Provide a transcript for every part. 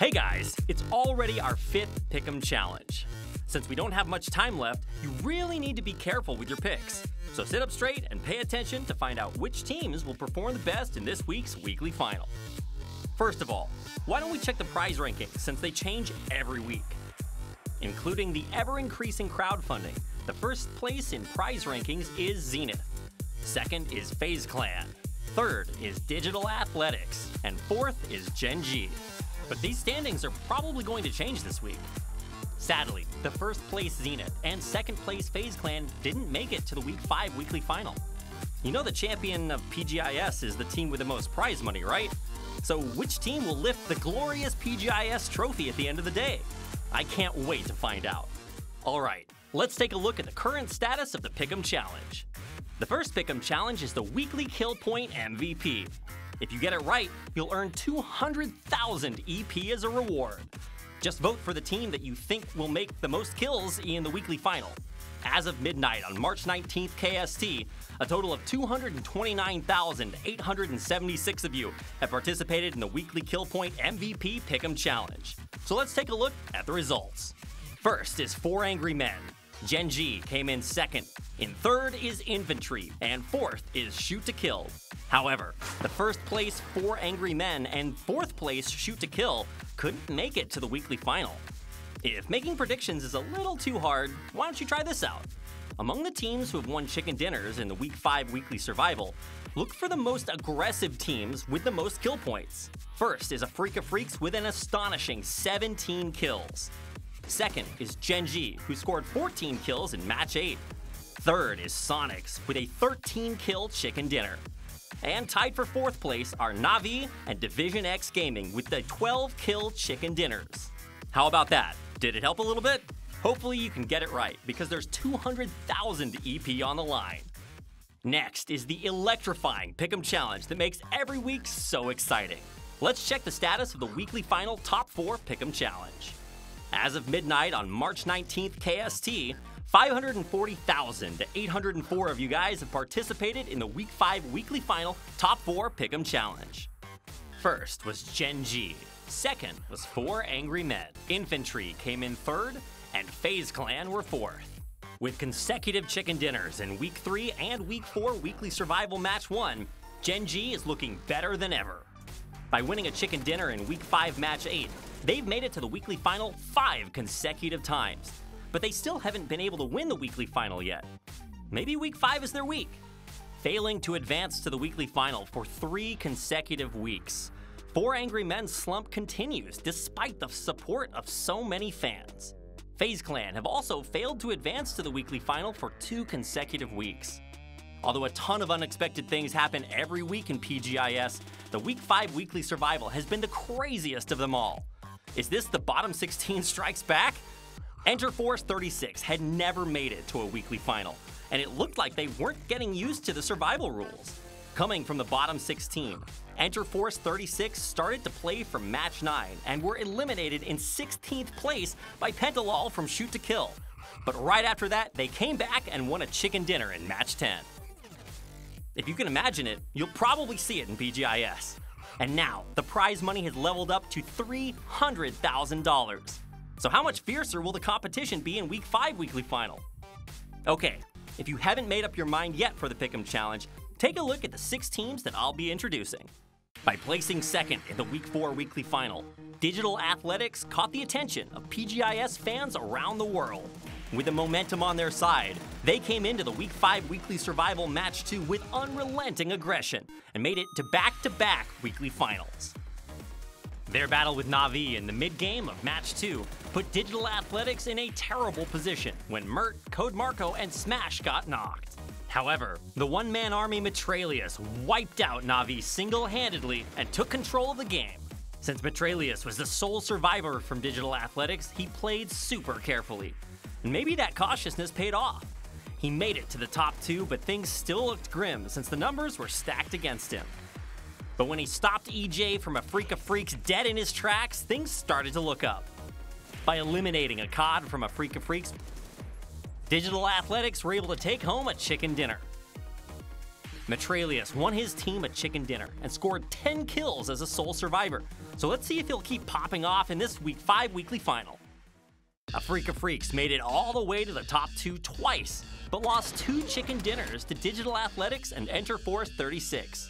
Hey guys, it's already our 5th Pick'em Challenge. Since we don't have much time left, you really need to be careful with your picks. So sit up straight and pay attention to find out which teams will perform the best in this week's weekly final. First of all, why don't we check the prize rankings since they change every week? Including the ever-increasing crowdfunding, the first place in prize rankings is Zenith. Second is FaZe Clan. Third is Digital Athletics. And fourth is Gen G. But these standings are probably going to change this week. Sadly, the first place Zenith and second place FaZe Clan didn't make it to the Week 5 weekly final. You know the champion of PGI.S is the team with the most prize money, right? So which team will lift the glorious PGI.S trophy at the end of the day? I can't wait to find out. Alright, let's take a look at the current status of the Pick'em Challenge. The first Pick'em Challenge is the weekly kill point MVP. If you get it right, you'll earn 200,000 EP as a reward. Just vote for the team that you think will make the most kills in the weekly final. As of midnight on March 19th KST, a total of 229,876 of you have participated in the weekly kill point MVP Pick'em Challenge. So let's take a look at the results. First is 4 Angry Men. Gen G came in second. In third is Infantry, and fourth is Shoot to Kill. However, the first place 4 Angry Men and fourth place Shoot to Kill couldn't make it to the weekly final. If making predictions is a little too hard, why don't you try this out? Among the teams who have won chicken dinners in the Week 5 weekly survival, look for the most aggressive teams with the most kill points. First is a Freak of Freaks with an astonishing 17 kills. Second is Gen G, who scored 14 kills in Match 8. Third is Sonics with a 13-kill chicken dinner. And tied for fourth place are Na'Vi and Division X Gaming with the 12-kill chicken dinners. How about that? Did it help a little bit? Hopefully you can get it right, because there's 200,000 EP on the line. Next is the electrifying Pick'em Challenge that makes every week so exciting. Let's check the status of the weekly final Top 4 Pick'em Challenge. As of midnight on March 19th KST, 540,804 of you guys have participated in the Week 5 weekly final Top 4 Pick'em Challenge. First was Gen G. Second was 4 Angry Men. Infantry came in third, and FaZe Clan were fourth. With consecutive chicken dinners in Week 3 and Week 4 weekly survival Match 1, Gen G is looking better than ever. By winning a chicken dinner in Week 5 Match 8, they've made it to the weekly final 5 consecutive times. But they still haven't been able to win the weekly final yet. Maybe Week 5 is their week. Failing to advance to the weekly final for 3 consecutive weeks, 4 Angry Men's slump continues despite the support of so many fans. FaZe Clan have also failed to advance to the weekly final for 2 consecutive weeks. Although a ton of unexpected things happen every week in PGI.S, the Week 5 weekly survival has been the craziest of them all. Is this the bottom 16 strikes back? Enter Force 36 had never made it to a weekly final, and it looked like they weren't getting used to the survival rules. Coming from the bottom 16, Enter Force 36 started to play from Match 9 and were eliminated in 16th place by Pentalol from Shoot to Kill. But right after that, they came back and won a chicken dinner in Match 10. If you can imagine it, you'll probably see it in PGI.S. And now, the prize money has leveled up to $300,000. So how much fiercer will the competition be in Week 5 weekly final? Okay, if you haven't made up your mind yet for the Pick'em Challenge, take a look at the 6 teams that I'll be introducing. By placing second in the Week 4 weekly final, Digital Athletics caught the attention of PGI.S fans around the world. With the momentum on their side, they came into the Week 5 weekly survival Match 2 with unrelenting aggression and made it to back-to-back weekly finals. Their battle with Na'Vi in the mid-game of Match 2 put Digital Athletics in a terrible position when Mert, Code Marco, and Smash got knocked. However, the one-man army Metralius wiped out Na'Vi single-handedly and took control of the game. Since Metralius was the sole survivor from Digital Athletics, he played super carefully. And maybe that cautiousness paid off. He made it to the top 2, but things still looked grim since the numbers were stacked against him. But when he stopped EJ from a Freak of Freaks dead in his tracks, things started to look up. By eliminating a COD from a Freak of Freaks, Digital Athletics were able to take home a chicken dinner. Metrelius won his team a chicken dinner and scored 10 kills as a sole survivor, so let's see if he'll keep popping off in this Week 5 weekly final. A Freak of Freaks made it all the way to the top 2 twice, but lost 2 chicken dinners to Digital Athletics and Enter Force 36.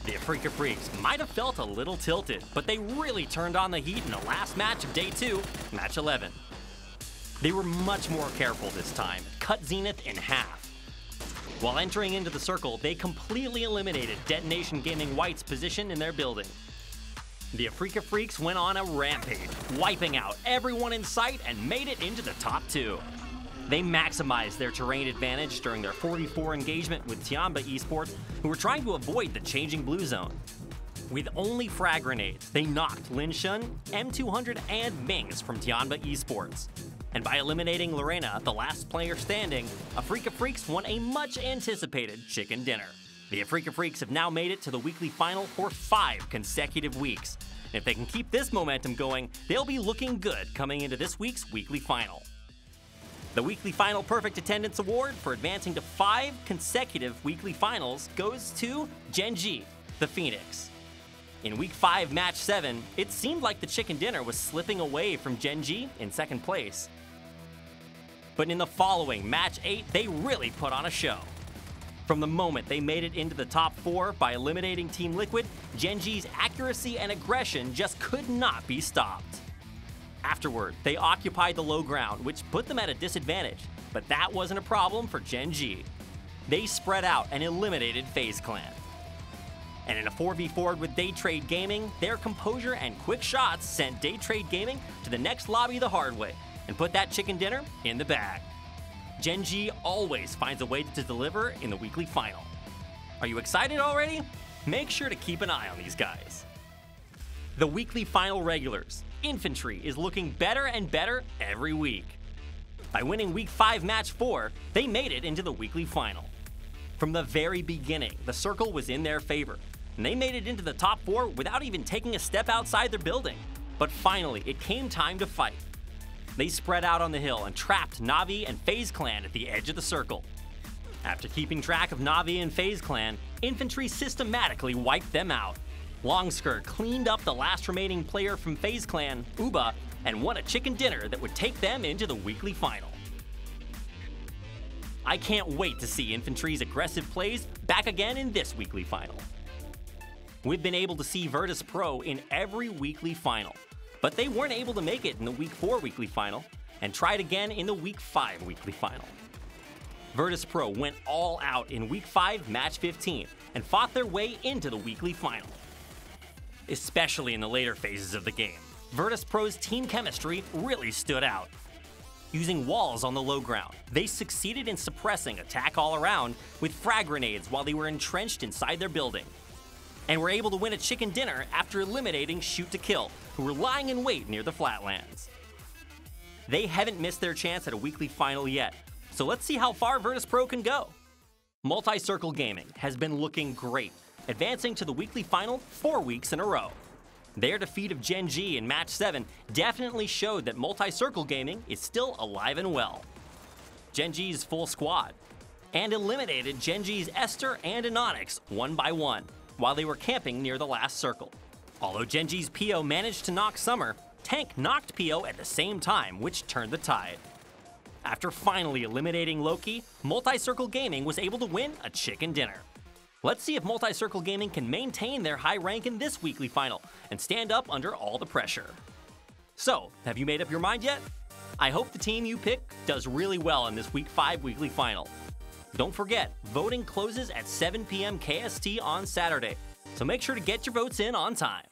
The Freak of Freaks might have felt a little tilted, but they really turned on the heat in the last match of Day 2, Match 11. They were much more careful this time, cut Zenith in half. While entering into the circle, they completely eliminated Detonation Gaming White's position in their building. The Freak of Freaks went on a rampage, wiping out everyone in sight and made it into the top 2. They maximized their terrain advantage during their 4v4 engagement with Tianba Esports, who were trying to avoid the changing blue zone. With only frag grenades, they knocked Lin Shun, M200, and Mings from Tianba Esports. And by eliminating Lorena, the last player standing, a Freak of Freaks won a much-anticipated chicken dinner. The Freak of Freaks have now made it to the weekly final for 5 consecutive weeks. And if they can keep this momentum going, they'll be looking good coming into this week's weekly final. The Weekly Final Perfect Attendance Award for advancing to 5 consecutive weekly finals goes to Genji, the Phoenix. In Week 5, Match 7, it seemed like the chicken dinner was slipping away from Genji in second place. But in the following Match 8, they really put on a show. From the moment they made it into the top 4 by eliminating Team Liquid, Genji's accuracy and aggression just could not be stopped. Afterward, they occupied the low ground, which put them at a disadvantage, but that wasn't a problem for Genji. They spread out and eliminated FaZe Clan. And in a 4v4 with Daytrade Gaming, their composure and quick shots sent Daytrade Gaming to the next lobby the hard way and put that chicken dinner in the bag. Genji always finds a way to deliver in the weekly final. Are you excited already? Make sure to keep an eye on these guys. The weekly final regulars. Infantry is looking better and better every week. By winning Week 5 Match 4, they made it into the weekly final. From the very beginning, the circle was in their favor, and they made it into the top 4 without even taking a step outside their building. But finally, it came time to fight. They spread out on the hill and trapped Na'Vi and FaZe Clan at the edge of the circle. After keeping track of Na'Vi and FaZe Clan, Infantry systematically wiped them out. Longskirt cleaned up the last remaining player from FaZe Clan, Uba, and won a chicken dinner that would take them into the weekly final. I can't wait to see Infantry's aggressive plays back again in this weekly final. We've been able to see Virtus Pro in every weekly final, but they weren't able to make it in the Week 4 weekly final and tried again in the Week 5 weekly final. Virtus Pro went all out in Week 5 Match 15 and fought their way into the weekly final. Especially in the later phases of the game, Virtus Pro's team chemistry really stood out. Using walls on the low ground, they succeeded in suppressing attack all around with frag grenades while they were entrenched inside their building. And were able to win a chicken dinner after eliminating Shoot to Kill, who were lying in wait near the flatlands. They haven't missed their chance at a weekly final yet, so let's see how far Virtus Pro can go. Multi-Circle Gaming has been looking great, advancing to the weekly final 4 weeks in a row. Their defeat of Genji in Match 7 definitely showed that Multi-Circle Gaming is still alive and well. Genji's full squad, and eliminated Genji's Esther and Anonix one by one, while they were camping near the last circle. Although Genji's PO managed to knock Summer, Tank knocked PO at the same time, which turned the tide. After finally eliminating Loki, Multi-Circle Gaming was able to win a chicken dinner. Let's see if Multi-Circle Gaming can maintain their high rank in this weekly final and stand up under all the pressure. So, have you made up your mind yet? I hope the team you pick does really well in this Week 5 weekly final. Don't forget, voting closes at 7 p.m. KST on Saturday, so make sure to get your votes in on time.